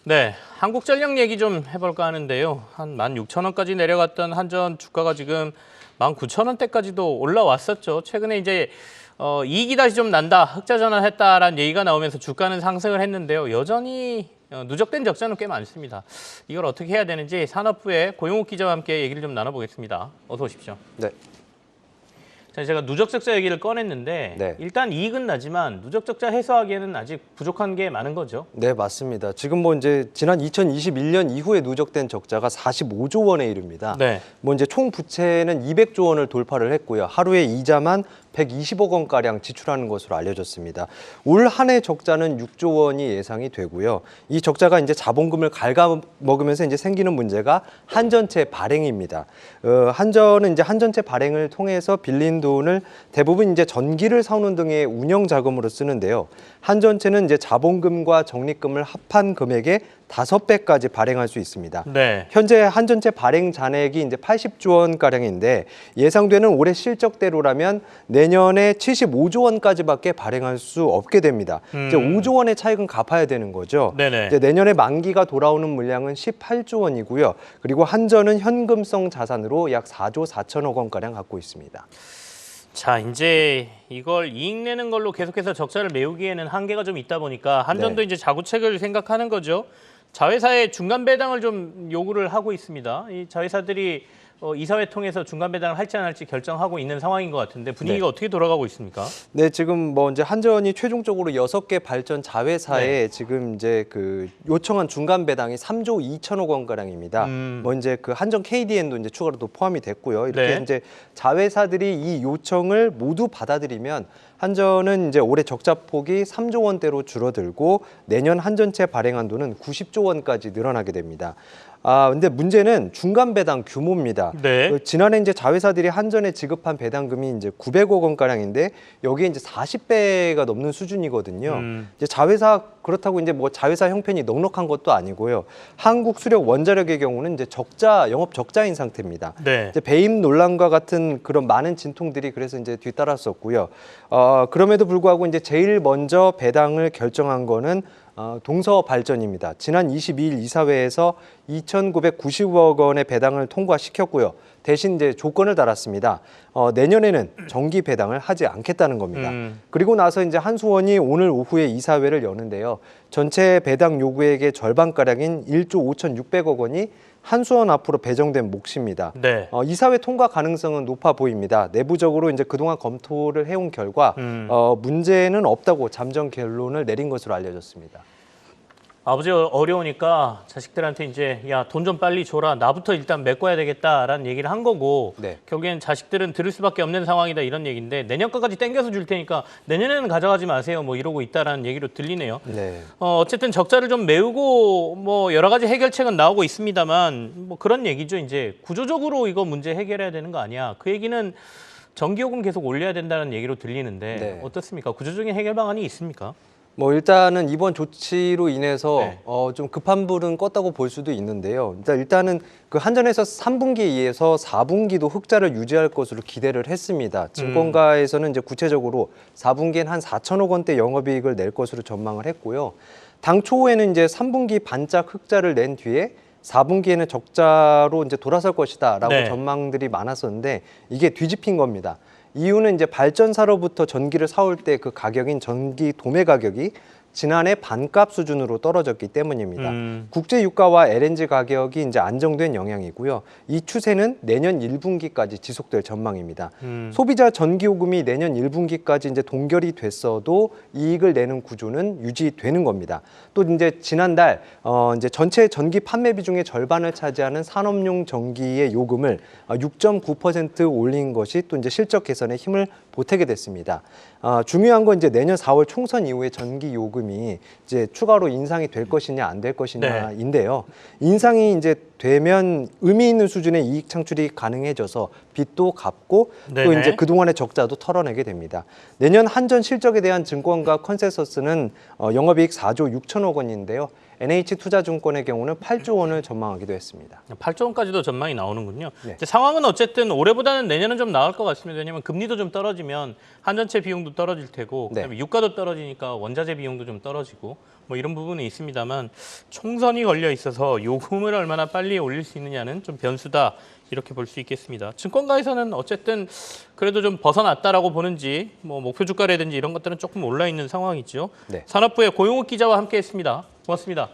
네, 한국전력 얘기 좀 해볼까 하는데요. 한 16,000원까지 내려갔던 한전 주가가 지금 19,000원대까지도 올라왔었죠. 최근에 이제 이익이 다시 좀 난다, 흑자 전환했다라는 얘기가 나오면서 주가는 상승을 했는데요. 여전히 누적된 적자는 꽤 많습니다. 이걸 어떻게 해야 되는지 산업부의 고용욱 기자와 함께 얘기를 좀 나눠보겠습니다. 어서 오십시오. 네. 자, 제가 누적적자 얘기를 꺼냈는데 네. 일단 이익은 나지만 누적적자 해소하기에는 아직 부족한 게 많은 거죠. 네, 맞습니다. 지금 뭐 이제 지난 2021년 이후에 누적된 적자가 45조 원에 이릅니다. 네. 뭐 이제 총 부채는 200조 원을 돌파를 했고요. 하루에 이자만 120억 원가량 지출하는 것으로 알려졌습니다. 올 한 해 적자는 6조 원이 예상이 되고요. 이 적자가 이제 자본금을 갉아먹으면서 이제 생기는 문제가 한전채 발행입니다. 한전은 이제 한전채 발행을 통해서 빌린 돈을 대부분 이제 전기를 사오는 등의 운영 자금으로 쓰는데요. 한전채는 이제 자본금과 적립금을 합한 금액의 5배까지 발행할 수 있습니다. 네. 현재 한전채 발행 잔액이 이제 80조 원 가량인데 예상되는 올해 실적대로라면 내년에 75조 원까지밖에 발행할 수 없게 됩니다. 이제 5조 원의 차익은 갚아야 되는 거죠. 네네. 이제 내년에 만기가 돌아오는 물량은 18조 원이고요. 그리고 한전은 현금성 자산으로 약 4조 4천억 원 가량 갖고 있습니다. 자, 이제 이걸 이익 내는 걸로 계속해서 적자를 메우기에는 한계가 좀 있다 보니까 한전도 네. 이제 자구책을 생각하는 거죠. 자회사에 중간 배당을 좀 요구를 하고 있습니다. 이 자회사들이 이사회 통해서 중간 배당을 할지 안 할지 결정하고 있는 상황인 것 같은데 분위기가 네. 어떻게 돌아가고 있습니까? 네, 지금 뭐 이제 한전이 최종적으로 6개 발전 자회사에 네. 지금 이제 그 요청한 중간 배당이 3조 2천억 원 가량입니다. 뭐 이제 그 한전 KDN도 이제 추가로 또 포함이 됐고요. 이렇게 네. 이제 자회사들이 이 요청을 모두 받아들이면 한전은 이제 올해 적자 폭이 3조 원대로 줄어들고 내년 한전채 발행 한도는 90조 원까지 늘어나게 됩니다. 근데 문제는 중간 배당 규모입니다. 네. 지난해 이제 자회사들이 한전에 지급한 배당금이 이제 900억 원 가량인데 여기에 이제 40배가 넘는 수준이거든요. 이제 자회사 그렇다고 이제 뭐 자회사 형편이 넉넉한 것도 아니고요. 한국수력 원자력의 경우는 이제 영업 적자인 상태입니다. 네. 이제 배임 논란과 같은 그런 많은 진통들이 그래서 이제 뒤따랐었고요. 그럼에도 불구하고 이제 제일 먼저 배당을 결정한 거는 동서발전입니다. 지난 22일 이사회에서 2,990억 원의 배당을 통과시켰고요. 대신 이제 조건을 달았습니다. 내년에는 정기 배당을 하지 않겠다는 겁니다. 그리고 나서 이제 한수원이 오늘 오후에 이사회를 여는데요. 전체 배당 요구액의 절반가량인 1조 5,600억 원이 한수원 앞으로 배정된 몫입니다. 네. 이사회 통과 가능성은 높아 보입니다. 내부적으로 이제 그동안 검토를 해온 결과 문제는 없다고 잠정 결론을 내린 것으로 알려졌습니다. 아버지 어려우니까 자식들한테 이제 야, 돈 좀 빨리 줘라. 나부터 일단 메꿔야 되겠다라는 얘기를 한 거고 네. 결국엔 자식들은 들을 수밖에 없는 상황이다 이런 얘기인데 내년 거까지 땡겨서 줄 테니까 내년에는 가져가지 마세요. 뭐 이러고 있다라는 얘기로 들리네요. 네. 어쨌든 적자를 좀 메우고 뭐 여러 가지 해결책은 나오고 있습니다만 뭐 그런 얘기죠. 이제 구조적으로 이거 문제 해결해야 되는 거 아니야. 그 얘기는 전기요금 계속 올려야 된다는 얘기로 들리는데 네. 어떻습니까? 구조적인 해결 방안이 있습니까? 뭐 일단은 이번 조치로 인해서 네. 좀 급한 불은 껐다고 볼 수도 있는데요. 일단은 그 한전에서 3분기에 의해서 4분기도 흑자를 유지할 것으로 기대를 했습니다. 증권가에서는 이제 구체적으로 4분기엔 한 4천억 원대 영업이익을 낼 것으로 전망을 했고요. 당초에는 이제 3분기 반짝 흑자를 낸 뒤에 4분기에는 적자로 이제 돌아설 것이다라고 네. 전망들이 많았었는데 이게 뒤집힌 겁니다. 이유는 이제 발전사로부터 전기를 사올 때 그 가격인 전기 도매 가격이 지난해 반값 수준으로 떨어졌기 때문입니다. 국제 유가와 LNG 가격이 이제 안정된 영향이고요. 이 추세는 내년 1분기까지 지속될 전망입니다. 소비자 전기요금이 내년 1분기까지 이제 동결이 됐어도 이익을 내는 구조는 유지되는 겁니다. 또 이제 지난달 이제 전체 전기 판매 비중의 절반을 차지하는 산업용 전기의 요금을 6.9% 올린 것이 또 이제 실적 개선에 힘을 보태게 됐습니다. 중요한 건 이제 내년 4월 총선 이후에 전기 요금이 이제 추가로 인상이 될 것이냐 안 될 것이냐인데요. 인상이 이제 되면 의미 있는 수준의 이익 창출이 가능해져서 빚도 갚고 또 네네. 이제 그동안의 적자도 털어내게 됩니다. 내년 한전 실적에 대한 증권가 컨센서스는 영업이익 4조 6천억 원인데요. NH투자증권의 경우는 8조 원을 전망하기도 했습니다. 8조 원까지도 전망이 나오는군요. 네. 이제 상황은 어쨌든 올해보다는 내년은 좀 나을 것 같습니다. 왜냐하면 금리도 좀 떨어지면 한전체 비용도 떨어질 테고 네. 그다음에 유가도 떨어지니까 원자재 비용도 좀 떨어지고 뭐 이런 부분이 있습니다만 총선이 걸려 있어서 요금을 얼마나 빨리 올릴 수 있느냐는 좀 변수다 이렇게 볼 수 있겠습니다. 증권가에서는 어쨌든 그래도 좀 벗어났다라고 보는지 뭐 목표 주가라든지 이런 것들은 조금 올라 있는 상황이죠. 네. 산업부의 고용욱 기자와 함께했습니다. 고맙습니다.